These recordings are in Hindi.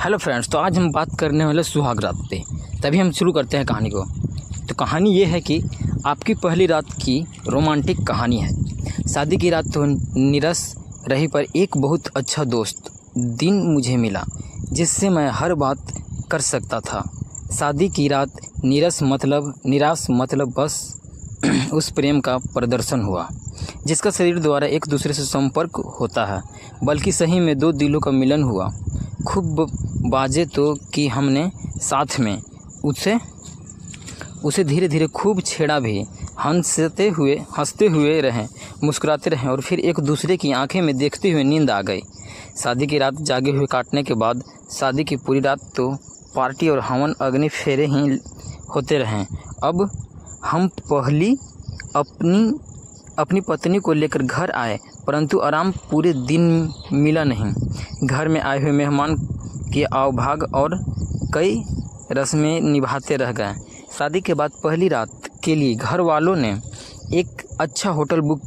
हेलो फ्रेंड्स, तो आज हम बात करने वाले सुहाग रात पे। तभी हम शुरू करते हैं कहानी को। तो कहानी ये है कि आपकी पहली रात की रोमांटिक कहानी है। शादी की रात तो नीरस रही, पर एक बहुत अच्छा दोस्त दिन मुझे मिला जिससे मैं हर बात कर सकता था। शादी की रात निराश मतलब बस उस प्रेम का प्रदर्शन हुआ जिसका शरीर द्वारा एक दूसरे से संपर्क होता है, बल्कि सही में दो दिलों का मिलन हुआ। खूब बाजे तो कि हमने साथ में उसे धीरे धीरे खूब छेड़ा भी। हंसते हुए रहे, मुस्कुराते रहे और फिर एक दूसरे की आंखें में देखते हुए नींद आ गई। शादी की रात जागे हुए काटने के बाद शादी की पूरी रात तो पार्टी और हवन अग्नि फेरे ही होते रहे। अब हम पहली अपनी पत्नी को लेकर घर आए, परंतु आराम पूरे दिन मिला नहीं। घर में आए हुए मेहमान की आवभाग और कई रस्में निभाते रह गए। शादी के बाद पहली रात के लिए घर वालों ने एक अच्छा होटल बुक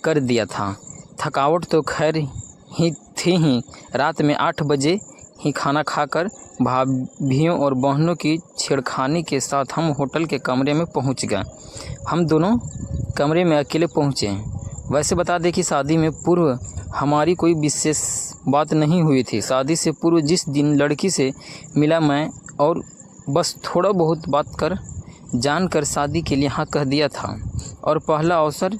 कर दिया था। थकावट तो खैर ही थी ही। रात में 8 बजे ही खाना खाकर भाभियों और बहनों की छेड़खानी के साथ हम होटल के कमरे में पहुंच गए। हम दोनों कमरे में अकेले पहुंचे। वैसे बता दें कि शादी में पूर्व हमारी कोई विशेष बात नहीं हुई थी। शादी से पूर्व जिस दिन लड़की से मिला मैं और बस थोड़ा बहुत बात कर जानकर शादी के लिए हाँ कह दिया था। और पहला अवसर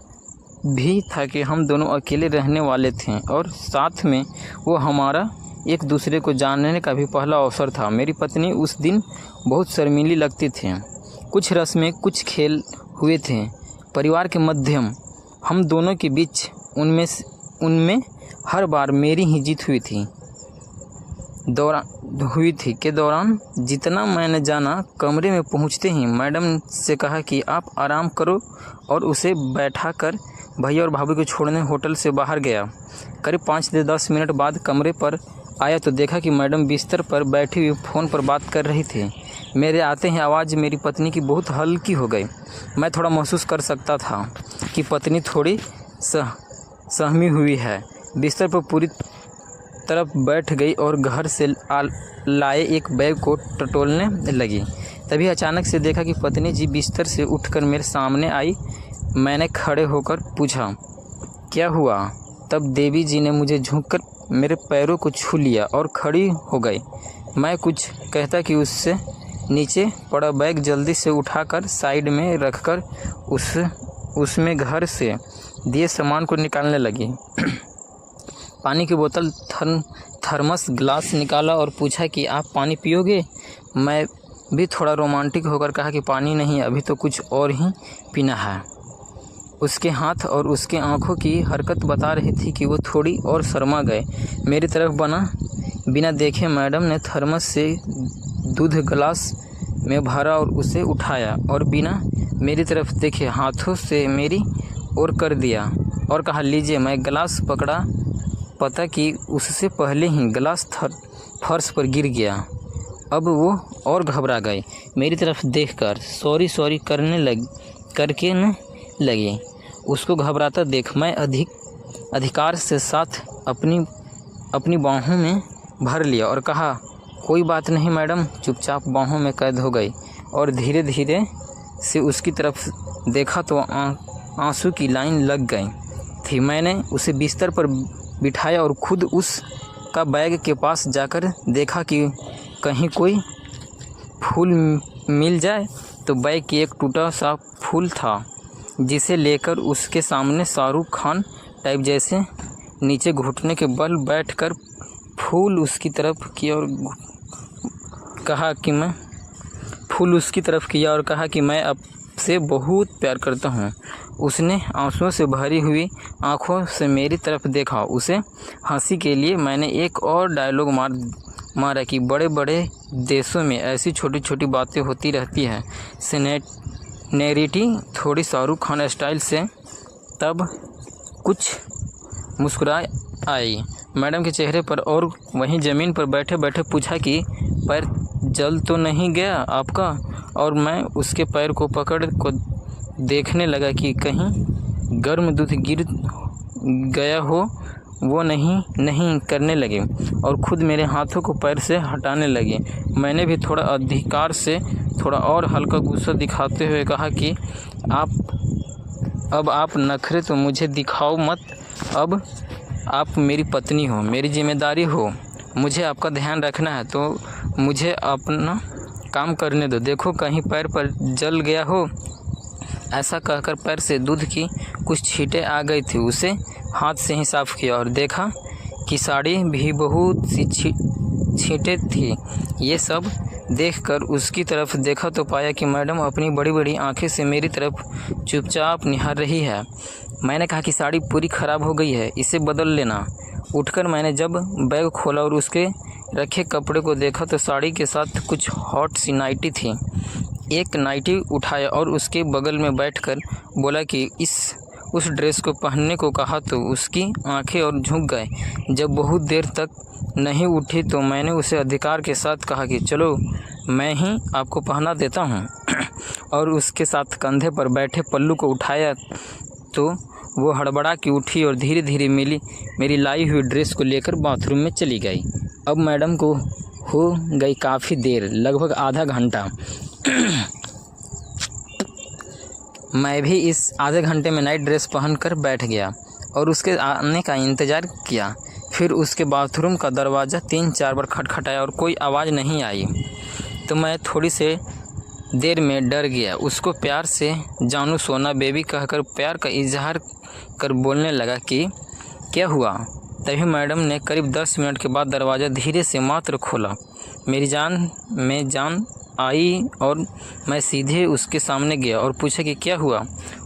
भी था कि हम दोनों अकेले रहने वाले थे और साथ में वो हमारा एक दूसरे को जानने का भी पहला अवसर था। मेरी पत्नी उस दिन बहुत शर्मीली लगती थी। कुछ रस्में, कुछ खेल हुए थे परिवार के मध्यम हम दोनों के बीच। उनमें हर बार मेरी ही जीत हुई थी। दौरान जितना मैंने जाना, कमरे में पहुंचते ही मैडम से कहा कि आप आराम करो और उसे बैठा कर भैया और भाभी को छोड़ने होटल से बाहर गया। करीब 5 से 10 मिनट बाद कमरे पर आया तो देखा कि मैडम बिस्तर पर बैठी हुई फ़ोन पर बात कर रही थी। मेरे आते ही आवाज़ मेरी पत्नी की बहुत हल्की हो गई। मैं थोड़ा महसूस कर सकता था कि पत्नी थोड़ी सहमी हुई है। बिस्तर पर पूरी तरफ बैठ गई और घर से लाए एक बैग को टटोलने लगी। तभी अचानक से देखा कि पत्नी जी बिस्तर से उठकर मेरे सामने आई। मैंने खड़े होकर पूछा, क्या हुआ? तब देवी जी ने मुझे झुककर मेरे पैरों को छू लिया और खड़ी हो गई। मैं कुछ कहता कि उससे नीचे पड़ा बैग जल्दी से उठाकर साइड में रखकर उसमें घर से दिए सामान को निकालने लगी। पानी की बोतल, थर्मस, ग्लास निकाला और पूछा कि आप पानी पियोगे? मैं भी थोड़ा रोमांटिक होकर कहा कि पानी नहीं, अभी तो कुछ और ही पीना है। उसके हाथ और उसके आंखों की हरकत बता रही थी कि वो थोड़ी और शर्मा गए। मेरी तरफ बिना देखे मैडम ने थर्मस से दूध ग्लास में भरा और उसे उठाया और बिना मेरी तरफ देखे हाथों से मेरी ओर कर दिया और कहा, लीजिए। मैं गिलास पकड़ा, पता कि उससे पहले ही गिलास फर्श पर गिर गया। अब वो और घबरा गई। मेरी तरफ देखकर सॉरी करके लगी। उसको घबराता देख मैं अधिकार से साथ अपनी बाहों में भर लिया और कहा, कोई बात नहीं मैडम। चुपचाप बाहों में कैद हो गई और धीरे धीरे से उसकी तरफ देखा तो आंसू की लाइन लग गई थी। मैंने उसे बिस्तर पर बिठाया और खुद उसका बैग के पास जाकर देखा कि कहीं कोई फूल मिल जाए। तो बैग की एक टूटा सा फूल था जिसे लेकर उसके सामने शाहरुख खान टाइप जैसे नीचे घुटने के बल बैठकर फूल उसकी तरफ किया और कहा कि मैं आपसे बहुत प्यार करता हूँ। उसने आंसुओं से भरी हुई आंखों से मेरी तरफ देखा। उसे हंसी के लिए मैंने एक और डायलॉग मारा कि बड़े बड़े देशों में ऐसी छोटी छोटी बातें होती रहती हैं। नेरिटी थोड़ी शाहरुख खान स्टाइल से। तब कुछ मुस्कुराए आई मैडम के चेहरे पर और वहीं ज़मीन पर बैठे बैठे पूछा कि पैर जल तो नहीं गया आपका? और मैं उसके पैर को पकड़ को देखने लगा कि कहीं गर्म दूध गिर गया हो वो नहीं करने लगे और ख़ुद मेरे हाथों को पैर से हटाने लगे। मैंने भी थोड़ा अधिकार से थोड़ा और हल्का गुस्सा दिखाते हुए कहा कि अब आप नखरे तो मुझे दिखाओ मत। अब आप मेरी पत्नी हो, मेरी जिम्मेदारी हो, मुझे आपका ध्यान रखना है, तो मुझे अपना काम करने दो। देखो कहीं पैर पर जल गया हो। ऐसा कहकर पैर से दूध की कुछ छींटें आ गई थी। उसे हाथ से ही साफ़ किया और देखा कि साड़ी भी बहुत सी छींटें थी। ये सब देखकर उसकी तरफ देखा तो पाया कि मैडम अपनी बड़ी बड़ी आंखें से मेरी तरफ चुपचाप निहार रही है। मैंने कहा कि साड़ी पूरी ख़राब हो गई है, इसे बदल लेना। उठकर मैंने जब बैग खोला और उसके रखे कपड़े को देखा तो साड़ी के साथ कुछ हॉट सी नाइटी थी। एक नाइटी उठाया और उसके बगल में बैठकर बोला कि उस ड्रेस को पहनने को कहा तो उसकी आंखें और झुक गए। जब बहुत देर तक नहीं उठी तो मैंने उसे अधिकार के साथ कहा कि चलो मैं ही आपको पहना देता हूँ और उसके साथ कंधे पर बैठे पल्लू को उठाया तो वो हड़बड़ा के उठी और धीरे धीरे मेरी लाई हुई ड्रेस को लेकर बाथरूम में चली गई। अब मैडम को हो गई काफ़ी देर, लगभग आधा घंटा। मैं भी इस आधे घंटे में नाइट ड्रेस पहनकर बैठ गया और उसके आने का इंतज़ार किया। फिर उसके बाथरूम का दरवाज़ा 3-4 बार खटखटाया और कोई आवाज़ नहीं आई तो मैं थोड़ी से देर में डर गया। उसको प्यार से जानू सोना बेबी कहकर प्यार का इजहार कर बोलने लगा कि क्या हुआ। तभी मैडम ने करीब 10 मिनट के बाद दरवाज़ा धीरे से मात्र खोला। मेरी जान में जान आई और मैं सीधे उसके सामने गया और पूछा कि क्या हुआ।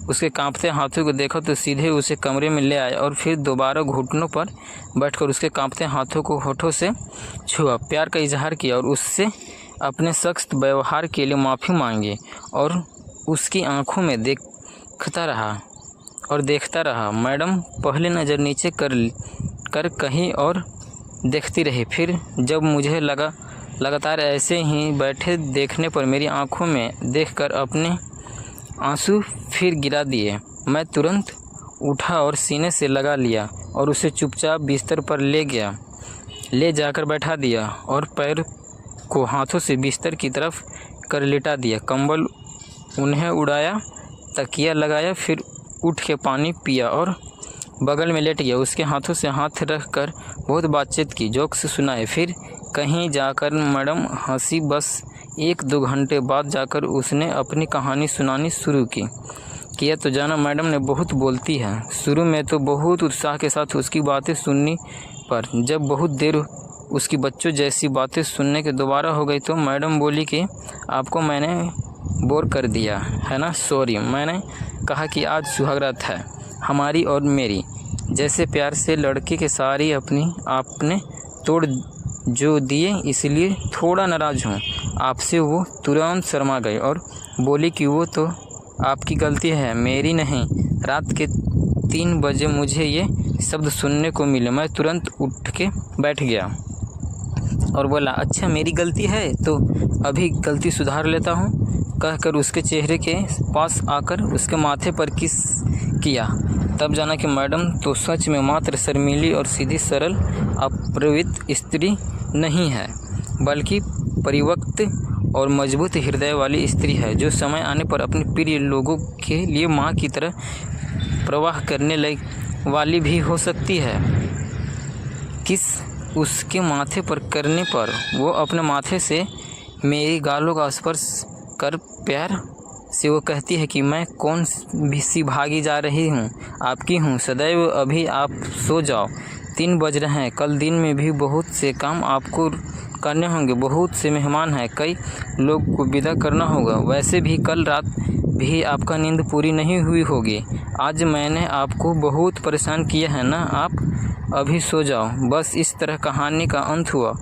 उसके कांपते हाथों को देखा तो सीधे उसे कमरे में ले आया और फिर दोबारा घुटनों पर बैठकर उसके कांपते हाथों को होठों से छुआ, प्यार का इजहार किया और उससे अपने सख्त व्यवहार के लिए माफ़ी मांगी और उसकी आंखों में देखता रहा। मैडम पहले नज़र नीचे कर कहीं और देखती रही। फिर जब मुझे लगातार ऐसे ही बैठे देखने पर मेरी आंखों में देखकर अपने आंसू फिर गिरा दिए। मैं तुरंत उठा और सीने से लगा लिया और उसे चुपचाप बिस्तर पर ले जाकर बैठा दिया और पैर को हाथों से बिस्तर की तरफ कर लिटा दिया। कंबल उन्हें उड़ाया, तकिया लगाया, फिर उठ के पानी पिया और बगल में लेट गया। उसके हाथों से हाथ रखकर बहुत बातचीत की, जोक्स सुनाए। फिर कहीं जाकर मैडम हंसी। बस 1-2 घंटे बाद जाकर उसने अपनी कहानी सुनानी शुरू किया तो जाना मैडम ने बहुत बोलती है। शुरू में तो बहुत उत्साह के साथ उसकी बातें सुननी, पर जब बहुत देर उसकी बच्चों जैसी बातें सुनने के दोबारा हो गई तो मैडम बोली कि आपको मैंने बोर कर दिया है ना, सॉरी। मैंने कहा कि आज सुहागरात है हमारी और मेरी, जैसे प्यार से लड़के के सारी अपनी आपने तोड़ जो दिए, इसलिए थोड़ा नाराज़ हूँ आपसे। वो तुरंत शर्मा गई और बोली कि वो तो आपकी गलती है, मेरी नहीं। रात के 3 बजे मुझे ये शब्द सुनने को मिले। मैं तुरंत उठ के बैठ गया और बोला, अच्छा मेरी गलती है तो अभी गलती सुधार लेता हूँ, कहकर उसके चेहरे के पास आकर उसके माथे पर किस किया। तब जाना कि मैडम तो सच में मात्र शर्मीली और सीधी सरल अप्रवृत्त स्त्री नहीं है, बल्कि परिपक्व और मजबूत हृदय वाली स्त्री है, जो समय आने पर अपने प्रिय लोगों के लिए माँ की तरह प्रवाह करने वाली भी हो सकती है। किस उसके माथे पर करने पर वो अपने माथे से मेरी गालों का स्पर्श कर प्यार से वो कहती है कि मैं कौन सी भागी जा रही हूँ, आपकी हूँ सदैव। अभी आप सो जाओ, 3 बज रहे हैं। कल दिन में भी बहुत से काम आपको करने होंगे, बहुत से मेहमान हैं, कई लोग को विदा करना होगा। वैसे भी कल रात भी आपका नींद पूरी नहीं हुई होगी। आज मैंने आपको बहुत परेशान किया है ना, आप अभी सो जाओ। बस इस तरह कहानी का अंत हुआ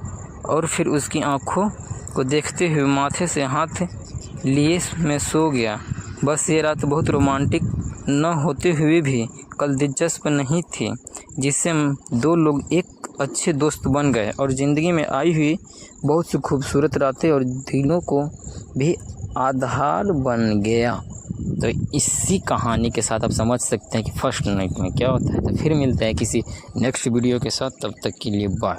और फिर उसकी आंखों को देखते हुए माथे से हाथ लिए मैं सो गया। बस ये रात बहुत रोमांटिक न होते हुए भी कल दिलचस्प नहीं थी, जिससे 2 लोग एक अच्छे दोस्त बन गए और ज़िंदगी में आई हुई बहुत सी खूबसूरत रातें और दिनों को भी आधार बन गया। तो इसी कहानी के साथ आप समझ सकते हैं कि फर्स्ट नाइट में क्या होता है। तो फिर मिलते हैं किसी नेक्स्ट वीडियो के साथ, तब तक के लिए बाय।